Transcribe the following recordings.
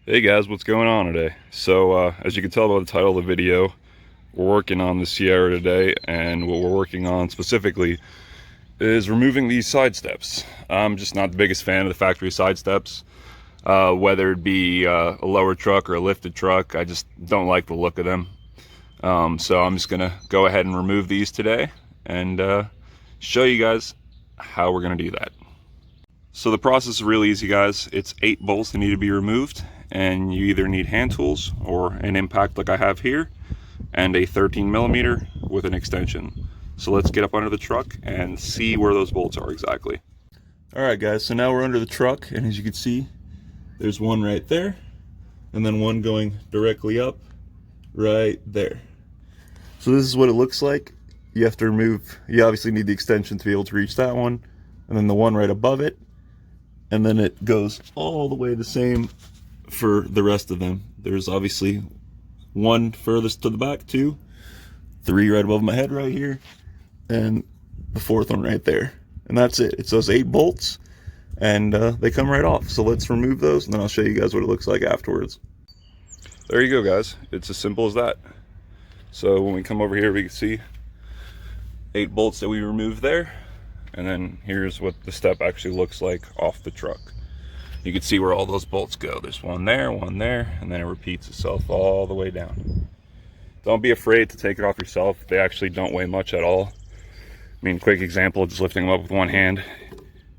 Hey guys, what's going on today? So as you can tell by the title of the video, we're working on the Sierra today, and what we're working on specifically is removing these side steps. I'm just not the biggest fan of the factory side steps, whether it be a lower truck or a lifted truck. I just don't like the look of them. So I'm just gonna go ahead and remove these today and show you guys how we're gonna do that. So the process is really easy, guys. It's 8 bolts that need to be removed, and you either need hand tools or an impact like I have here, and a 13mm with an extension. So let's get up under the truck and see where those bolts are exactly. Alright guys, so now we're under the truck, and as you can see, there's one right there, and then one going directly up right there. So this is what it looks like. You have to remove, you obviously need the extension to be able to reach that one, and then the one right above it, and then it goes all the way the same for the rest of them. There's obviously one furthest to the back, 2, 3 right above my head right here, and the 4th one right there. And that's it. It's those 8 bolts, and they come right off. So let's remove those, and then I'll show you guys what it looks like afterwards. There you go, guys. It's as simple as that. So when we come over here, we can see 8 bolts that we removed there. And then here's what the step actually looks like off the truck. You can see where all those bolts go. There's one there, and then it repeats itself all the way down. Don't be afraid to take it off yourself. They actually don't weigh much at all. I mean, quick example, just lifting them up with one hand.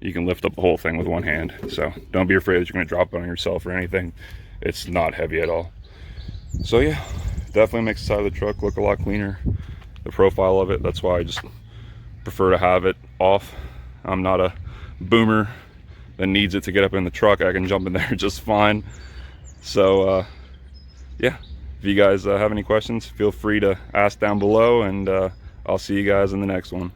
You can lift up the whole thing with one hand. So don't be afraid that you're gonna drop it on yourself or anything. It's not heavy at all. So yeah, definitely makes the side of the truck look a lot cleaner. The profile of it, that's why I just prefer to have it off. I'm not a boomer that needs it to get up in the truck. I can jump in there just fine. So yeah, if you guys have any questions, feel free to ask down below, and I'll see you guys in the next one.